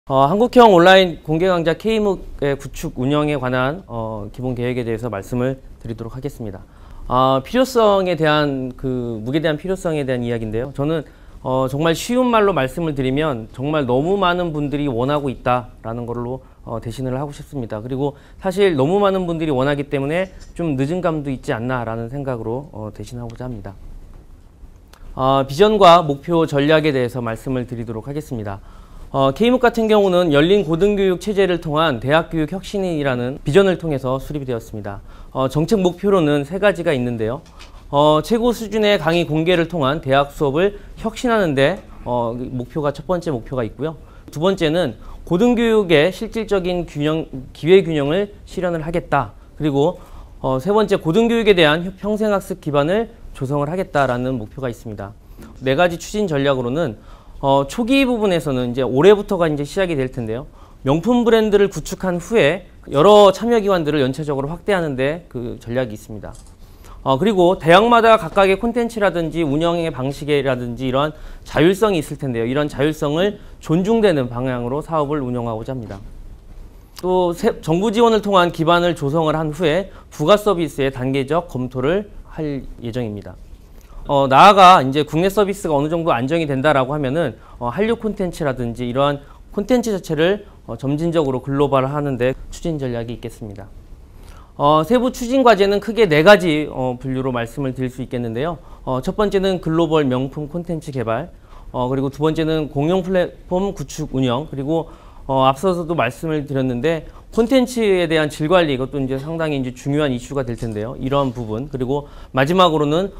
한국형 온라인 공개 강좌 K묵의 구축 운영에 관한 기본 계획에 대해서 말씀을 드리도록 하겠습니다. 필요성에 대한 묵에 대한 필요성에 대한 이야기인데요. 저는 정말 쉬운 말로 말씀을 드리면 정말 너무 많은 분들이 원하고 있다라는 걸로 대신을 하고 싶습니다. 그리고 사실 너무 많은 분들이 원하기 때문에 좀 늦은 감도 있지 않나라는 생각으로 대신하고자 합니다. 비전과 목표 전략에 대해서 말씀을 드리도록 하겠습니다. K묵 같은 경우는 열린 고등교육 체제를 통한 대학교육 혁신이라는 비전을 통해서 수립이 되었습니다. 정책 목표로는 3가지가 있는데요. 최고 수준의 강의 공개를 통한 대학 수업을 혁신하는 데 첫 번째 목표가 있고요. 두 번째는 고등교육의 실질적인 기회 균형을 실현을 하겠다. 그리고 세 번째, 고등교육에 대한 평생학습 기반을 조성을 하겠다라는 목표가 있습니다. 4가지 추진 전략으로는 초기 부분에서는 이제 올해부터가 이제 시작이 될 텐데요. 명품 브랜드를 구축한 후에 여러 참여기관들을 연체적으로 확대하는 데 전략이 있습니다. 그리고 대학마다 각각의 콘텐츠라든지 운영의 방식이라든지 이러한 자율성이 있을 텐데요. 이런 자율성을 존중되는 방향으로 사업을 운영하고자 합니다. 또 정부 지원을 통한 기반을 조성을 한 후에 부가 서비스의 단계적 검토를 할 예정입니다. 나아가 이제 국내 서비스가 어느 정도 안정이 된다라고 하면은 한류 콘텐츠라든지 이러한 콘텐츠 자체를 점진적으로 글로벌화하는데 추진 전략이 있겠습니다. 세부 추진 과제는 크게 4가지 분류로 말씀을 드릴 수 있겠는데요. 첫 번째는 글로벌 명품 콘텐츠 개발, 그리고 두 번째는 공용 플랫폼 구축 운영, 그리고 앞서서도 말씀을 드렸는데 콘텐츠에 대한 질 관리, 이것도 이제 상당히 이제 중요한 이슈가 될 텐데요. 이러한 부분, 그리고 마지막으로는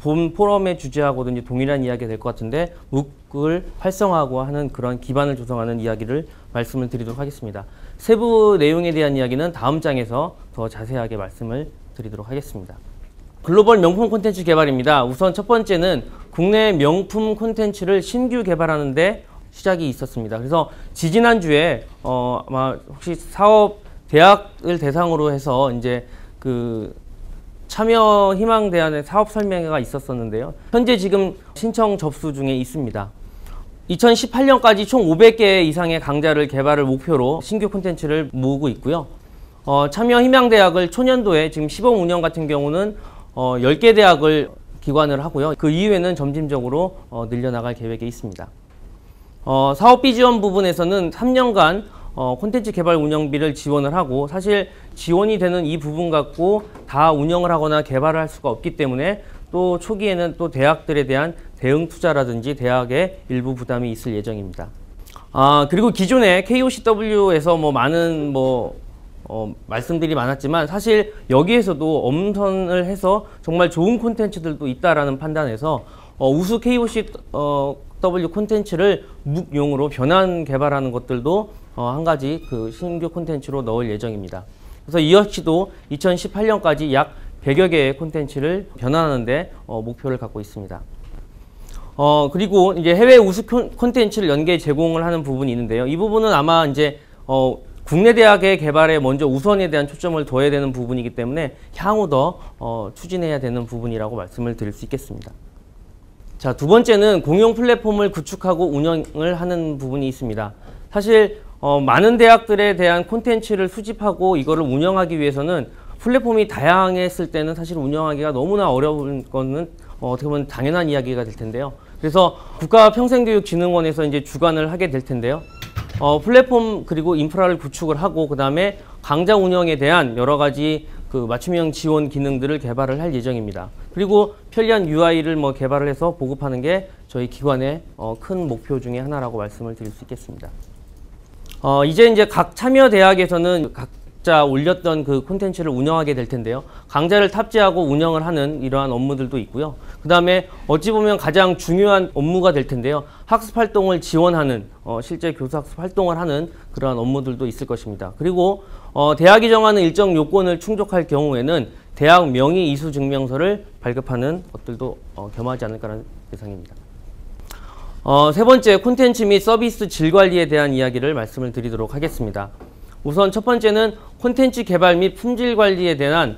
본 포럼의 주제하고도 이제 동일한 이야기가 될 것 같은데 묵을 활성화하고 하는 그런 기반을 조성하는 이야기를 말씀을 드리도록 하겠습니다. 세부 내용에 대한 이야기는 다음 장에서 더 자세하게 말씀을 드리도록 하겠습니다. 글로벌 명품 콘텐츠 개발입니다. 우선 첫 번째는 국내 명품 콘텐츠를 신규 개발하는데 시작이 있었습니다. 그래서 지지난주에 아마 혹시 대학을 대상으로 해서 이제 참여 희망 대안의 사업 설명회가 있었었는데요. 현재 지금 신청 접수 중에 있습니다. 2018년까지 총 500개 이상의 강좌를 개발을 목표로 신규 콘텐츠를 모으고 있고요. 참여 희망 대학을 초년도에 지금 시범 운영 같은 경우는 10개 대학을 기관을 하고요. 그 이후에는 점진적으로 늘려나갈 계획에 있습니다. 사업비 지원 부분에서는 3년간 콘텐츠 개발 운영비를 지원을 하고, 사실 지원이 되는 이 부분 갖고 다 운영을 하거나 개발을 할 수가 없기 때문에 또 초기에는 또 대학들에 대한 대응 투자라든지 대학의 일부 부담이 있을 예정입니다. 그리고 기존에 KOCW에서 많은 말씀들이 많았지만 사실 여기에서도 엄선을 해서 정말 좋은 콘텐츠들도 있다라는 판단에서 우수 KOCW 콘텐츠를 묵용으로 변환 개발하는 것들도 한 가지 신규 콘텐츠로 넣을 예정입니다. 그래서 이 역시도 2018년까지 약 100여 개의 콘텐츠를 변환하는데 목표를 갖고 있습니다. 그리고 이제 해외 우수 콘텐츠를 연계 제공을 하는 부분이 있는데요. 이 부분은 아마 이제 국내 대학의 개발에 먼저 우선에 대한 초점을 둬야 되는 부분이기 때문에 향후 더 추진해야 되는 부분이라고 말씀을 드릴 수 있겠습니다. 자, 두 번째는 공용 플랫폼을 구축하고 운영을 하는 부분이 있습니다. 사실 많은 대학들에 대한 콘텐츠를 수집하고 이거를 운영하기 위해서는 플랫폼이 다양했을 때는 사실 운영하기가 너무나 어려운 거는 어떻게 보면 당연한 이야기가 될 텐데요. 그래서 국가평생교육진흥원에서 이제 주관을 하게 될 텐데요. 플랫폼 그리고 인프라를 구축을 하고, 그 다음에 강좌 운영에 대한 여러 가지 맞춤형 지원 기능들을 개발을 할 예정입니다. 그리고 편리한 UI를 개발을 해서 보급하는 게 저희 기관의 큰 목표 중에 하나라고 말씀을 드릴 수 있겠습니다. 이제 각 참여 대학에서는 각자 올렸던 콘텐츠를 운영하게 될 텐데요. 강좌를 탑재하고 운영을 하는 이러한 업무들도 있고요. 그 다음에 어찌 보면 가장 중요한 업무가 될 텐데요. 학습 활동을 지원하는, 실제 교수 학습 활동을 하는 그러한 업무들도 있을 것입니다. 그리고 대학이 정하는 일정 요건을 충족할 경우에는 대학 명의 이수 증명서를 발급하는 것들도 겸하지 않을까라는 예상입니다. 세 번째, 콘텐츠 및 서비스 질 관리에 대한 이야기를 말씀을 드리도록 하겠습니다. 우선 첫 번째는 콘텐츠 개발 및 품질 관리에 대한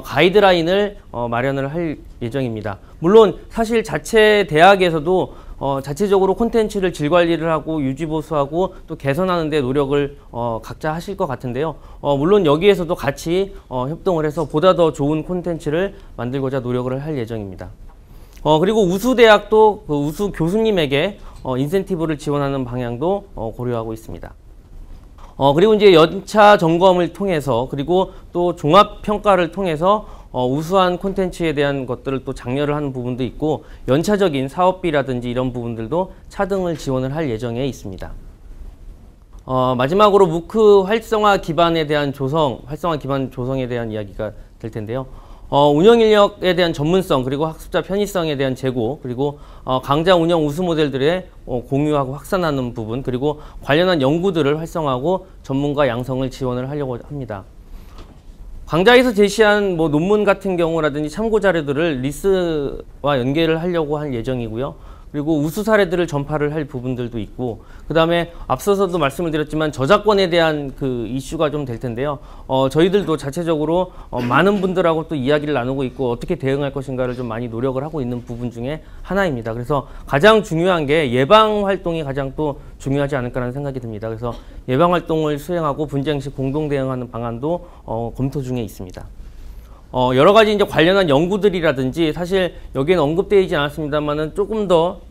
가이드라인을 마련을 할 예정입니다. 물론 사실 자체 대학에서도 자체적으로 콘텐츠를 질 관리를 하고 유지 보수하고 또 개선하는 데 노력을 각자 하실 것 같은데요. 물론 여기에서도 같이 협동을 해서 보다 더 좋은 콘텐츠를 만들고자 노력을 할 예정입니다. 그리고 우수대학도 그 우수 교수님에게 인센티브를 지원하는 방향도 고려하고 있습니다. 그리고 이제 연차 점검을 통해서 그리고 또 종합평가를 통해서 우수한 콘텐츠에 대한 것들을 또 장려를 하는 부분도 있고 연차적인 사업비라든지 이런 부분들도 차등을 지원을 할 예정에 있습니다. 마지막으로 무크 활성화 기반 조성에 대한 이야기가 될 텐데요. 운영 인력에 대한 전문성 그리고 학습자 편의성에 대한 제고 그리고 강좌 운영 우수 모델들의 공유하고 확산하는 부분 그리고 관련한 연구들을 활성화하고 전문가 양성을 지원을 하려고 합니다. 강좌에서 제시한 논문 같은 경우라든지 참고 자료들을 리스와 연계를 하려고 할 예정이고요. 그리고 우수 사례들을 전파를 할 부분들도 있고 그 다음에 앞서서도 말씀을 드렸지만 저작권에 대한 그 이슈가 좀 될 텐데요. 저희들도 자체적으로 많은 분들하고 또 이야기를 나누고 있고 어떻게 대응할 것인가를 좀 많이 노력을 하고 있는 부분 중에 하나입니다. 그래서 가장 중요한 게 예방 활동이 가장 또 중요하지 않을까라는 생각이 듭니다. 그래서 예방 활동을 수행하고 분쟁 시 공동 대응하는 방안도 검토 중에 있습니다. 여러 가지 이제 관련한 연구들이라든지 사실 여기에는 언급되어 있지 않았습니다만은 조금 더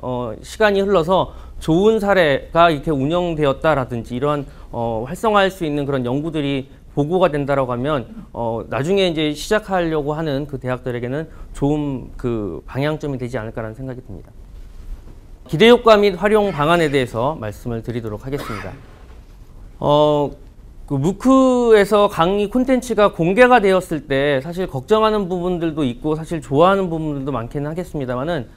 시간이 흘러서 좋은 사례가 이렇게 운영되었다라든지 이러한 활성화할 수 있는 그런 연구들이 보고가 된다라고 하면 나중에 이제 시작하려고 하는 그 대학들에게는 좋은 그 방향점이 되지 않을까라는 생각이 듭니다. 기대 효과 및 활용 방안에 대해서 말씀을 드리도록 하겠습니다. 그 무크에서 강의 콘텐츠가 공개가 되었을 때 사실 걱정하는 부분들도 있고 사실 좋아하는 부분들도 많기는 하겠습니다만은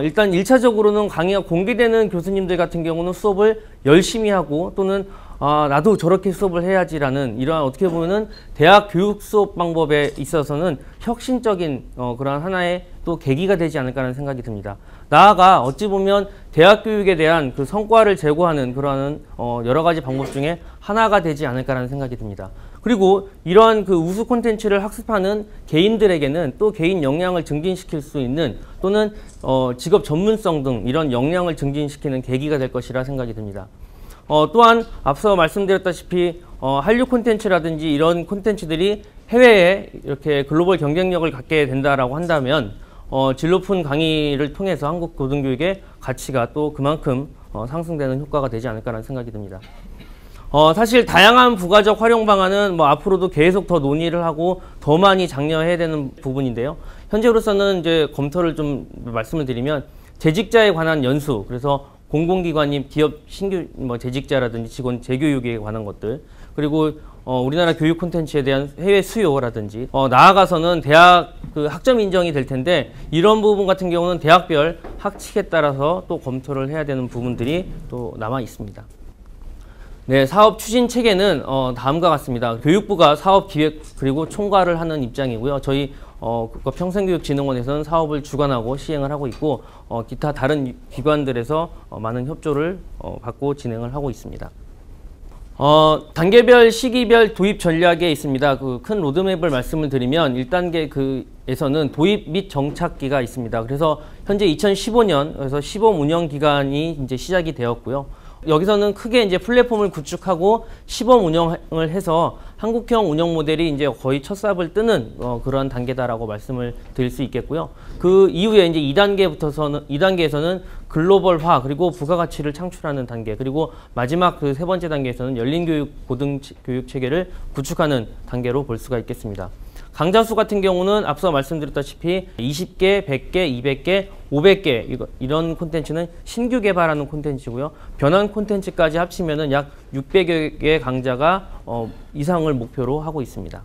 일단 1차적으로는 강의가 공개되는 교수님들 같은 경우는 수업을 열심히 하고 또는 나도 저렇게 수업을 해야지라는 이러한 어떻게 보면은 대학 교육 수업 방법에 있어서는 혁신적인 그러한 하나의 또 계기가 되지 않을까라는 생각이 듭니다. 나아가 어찌 보면 대학 교육에 대한 그 성과를 제고하는 그러한 여러 가지 방법 중에 하나가 되지 않을까라는 생각이 듭니다. 그리고 이러한 그 우수 콘텐츠를 학습하는 개인들에게는 또 개인 역량을 증진시킬 수 있는 또는 직업 전문성 등 이런 역량을 증진시키는 계기가 될 것이라 생각이 듭니다. 또한 앞서 말씀드렸다시피 한류 콘텐츠라든지 이런 콘텐츠들이 해외에 이렇게 글로벌 경쟁력을 갖게 된다라고 한다면 질 높은 강의를 통해서 한국 고등교육의 가치가 또 그만큼 상승되는 효과가 되지 않을까라는 생각이 듭니다. 사실 다양한 부가적 활용 방안은 앞으로도 계속 더 논의를 하고 더 많이 장려해야 되는 부분인데요. 현재로서는 이제 검토를 좀 말씀을 드리면 재직자에 관한 연수, 그래서 공공기관인 기업 신규 재직자라든지 직원 재교육에 관한 것들, 그리고 우리나라 교육 콘텐츠에 대한 해외 수요라든지 나아가서는 대학 그 학점 인정이 될 텐데 이런 부분 같은 경우는 대학별 학칙에 따라서 또 검토를 해야 되는 부분들이 또 남아 있습니다. 네, 사업 추진 체계는 다음과 같습니다. 교육부가 사업 기획 그리고 총괄을 하는 입장이고요. 저희 국가평생교육진흥원에서는 사업을 주관하고 시행을 하고 있고 기타 다른 기관들에서 많은 협조를 받고 진행을 하고 있습니다. 단계별 시기별 도입 전략에 있습니다. 그 큰 로드맵을 말씀을 드리면 1단계에서는 도입 및 정착기가 있습니다. 그래서 현재 2015년에서 시범 운영 기간이 이제 시작이 되었고요. 여기서는 크게 이제 플랫폼을 구축하고 시범 운영을 해서 한국형 운영 모델이 이제 거의 첫 삽을 뜨는 그런 단계다라고 말씀을 드릴 수 있겠고요. 그 이후에 이제 2단계에서는 글로벌화 그리고 부가가치를 창출하는 단계, 그리고 마지막 그 세 번째 단계에서는 열린 교육 고등교육 체계를 구축하는 단계로 볼 수가 있겠습니다. 강좌 수 같은 경우는 앞서 말씀드렸다시피 20개, 100개, 200개, 500개 이런 콘텐츠는 신규 개발하는 콘텐츠고요. 변환 콘텐츠까지 합치면은 약 600여 개의 강좌가 이상을 목표로 하고 있습니다.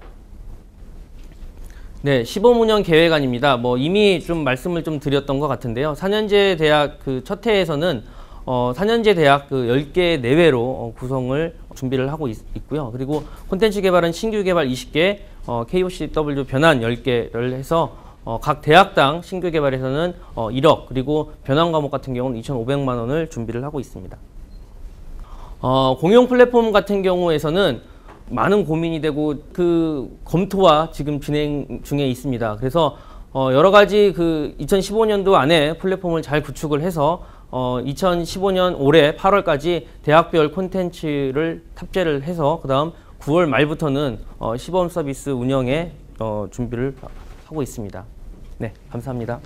네, 시범 운영 계획안입니다. 이미 좀 말씀을 좀 드렸던 것 같은데요. 4년제 대학 그 첫 해에서는 4년제 대학 그 10개 내외로 구성을 준비를 하고 있고요. 그리고 콘텐츠 개발은 신규 개발 20개, KOCW 변환 10개를 해서 각 대학당 신규 개발에서는 1억, 그리고 변환 과목 같은 경우는 2,500만 원을 준비를 하고 있습니다. 공용 플랫폼 같은 경우에서는 많은 고민이 되고 그 검토와 지금 진행 중에 있습니다. 그래서 여러 가지 그 2015년도 안에 플랫폼을 잘 구축을 해서 2015년 올해 8월까지 대학별 콘텐츠를 탑재를 해서 그 다음 9월 말부터는 시범 서비스 운영에 준비를 하고 있습니다. 네, 감사합니다.